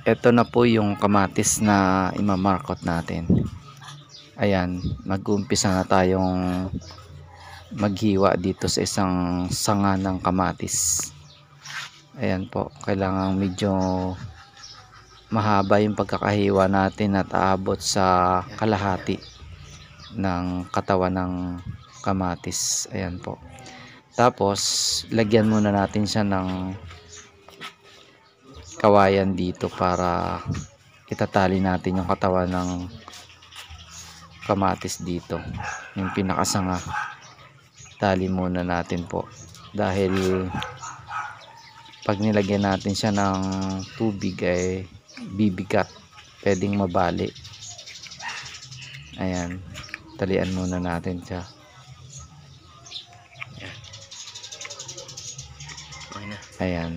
Ito na po yung kamatis na imamarkot natin. Ayan, mag-uumpisa na tayong maghiwa dito sa isang sanga ng kamatis. Ayan po, kailangan medyo mahaba yung pagkakahiwa natin at aabot sa kalahati ng katawan ng kamatis. Ayan po. Tapos, lagyan muna natin siya ng kawayan dito para itatali natin yung katawan ng kamatis dito. Yung pinakasanga. Tali muna natin po. Dahil pag nilagyan natin siya ng tubig ay bibigat. Pwedeng mabali. Ayan. Talian muna natin siya. Ayan.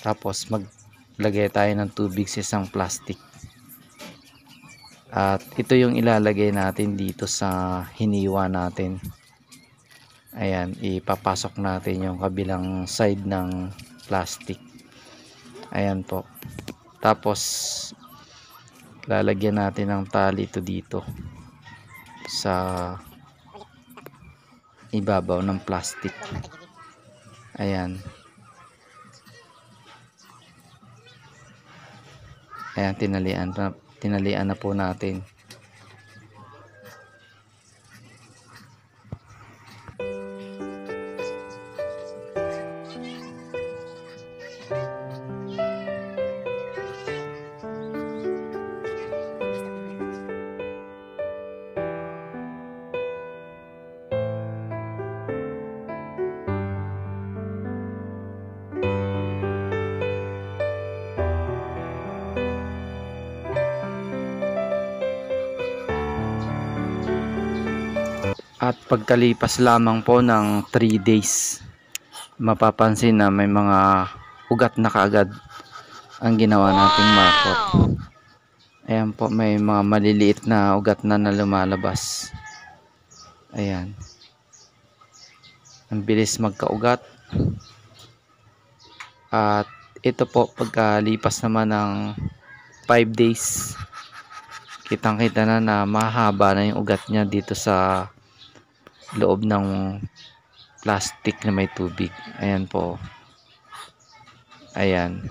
Tapos maglagay tayo ng tubig sa isang plastic. At ito yung ilalagay natin dito sa hiniwa natin. Ayan, ipapasok natin yung kabilang side ng plastic. Ayan po. Tapos lalagyan natin ng tali ito dito sa ibabaw ng plastic. Ayan. Ayan, tinalian na po natin. At pagkalipas lamang po ng 3 days, mapapansin na may mga ugat na kaagad ang ginawa nating markot. Ayan po, may mga maliliit na ugat na lumalabas. Ayan. Ang bilis magkaugat. At ito po, pagkalipas naman ng 5 days, kitang-kita na mahaba na yung ugat niya dito sa loob ng plastic na may tubig. Ayan po. Ayan.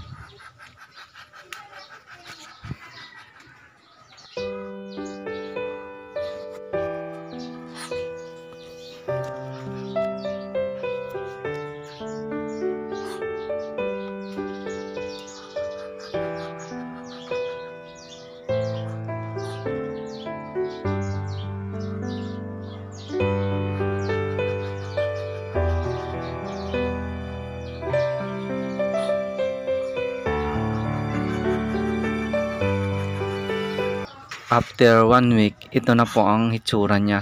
After 1 week, ito na po ang hitsura niya.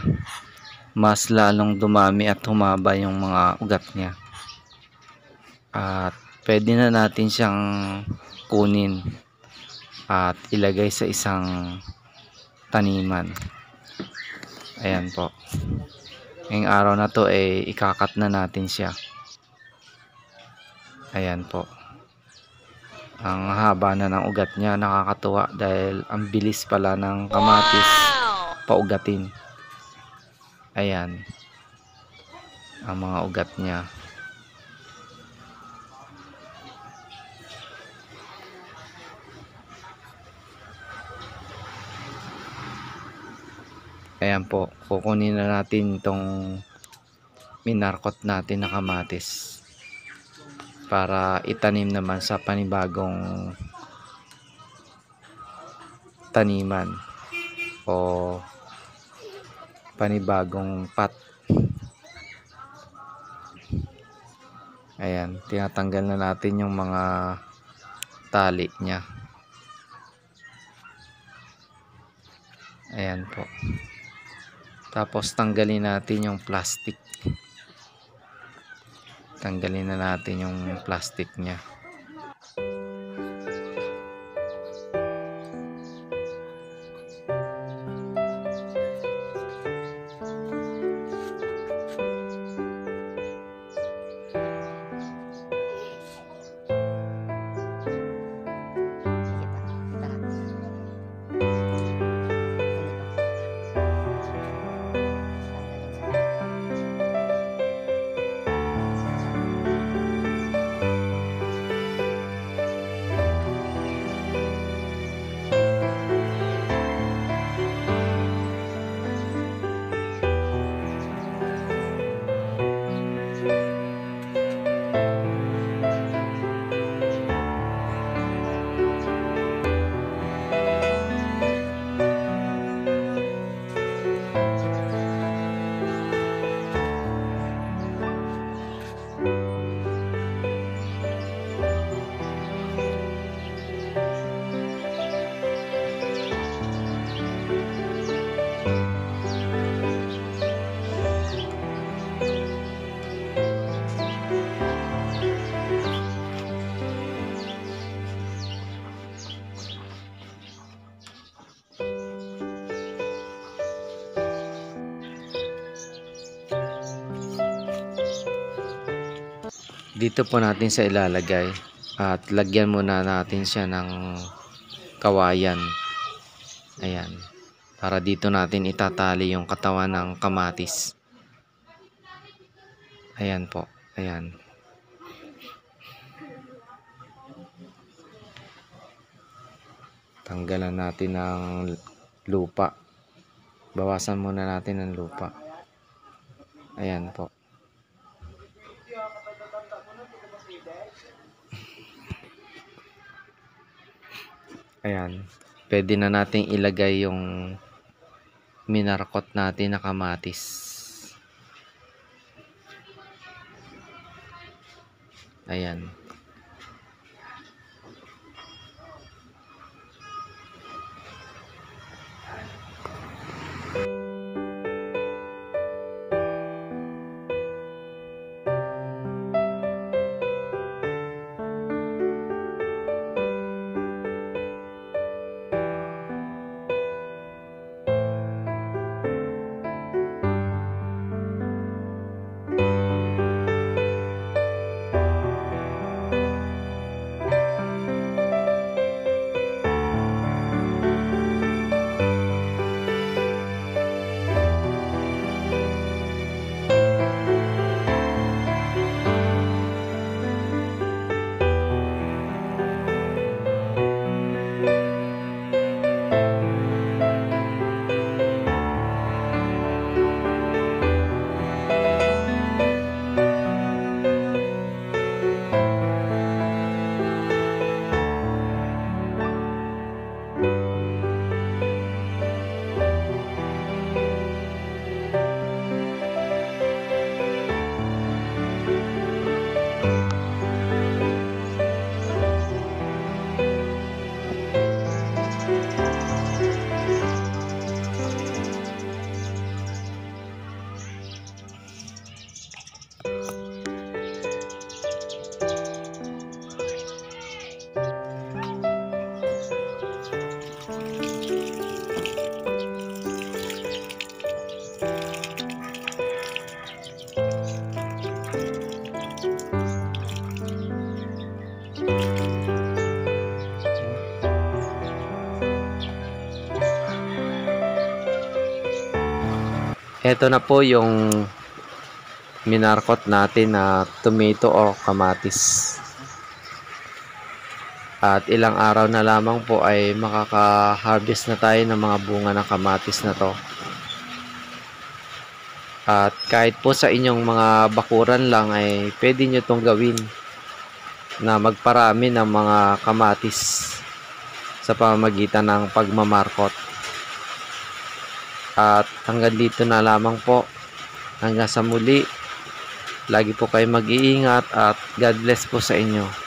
Mas lalong dumami at humaba yung mga ugat niya. At pwede na natin siyang kunin at ilagay sa isang taniman. Ayan po. Ngayong araw na to ay ikakat na natin siya. Ayan po. Ang haba na ng ugat niya, nakakatuwa dahil ang bilis pala ng kamatis paugatin. Ayan. Ang mga ugat niya. Ayan po, kukunin na natin itong minarkot natin na kamatis para itanim naman sa panibagong taniman o panibagong pot. Ayan, tinatanggal na natin yung mga tali niya. Ayan po. Tapos tanggalin natin yung plastic. Tanggalin na natin yung plastic niya. Dito po natin siya ilalagay at lagyan muna natin siya ng kawayan. Ayan. Para dito natin itatali yung katawan ng kamatis. Ayan po. Ayan. Tanggalan natin ng lupa. Bawasan muna natin ng lupa. Ayan po. Ayan. Pwede na nating ilagay yung minarkot natin na kamatis. Ayan. Ito na po yung minarkot natin na tomato or kamatis. At ilang araw na lamang po ay makaka-harvest na tayo ng mga bunga ng kamatis na to. At kahit po sa inyong mga bakuran lang ay pwede nyo itong gawin na magparami ng mga kamatis sa pamamagitan ng pagmamarkot. At hanggang dito na lamang po. Hanggang sa muli. Lagi po kayo mag-iingat at God bless po sa inyo.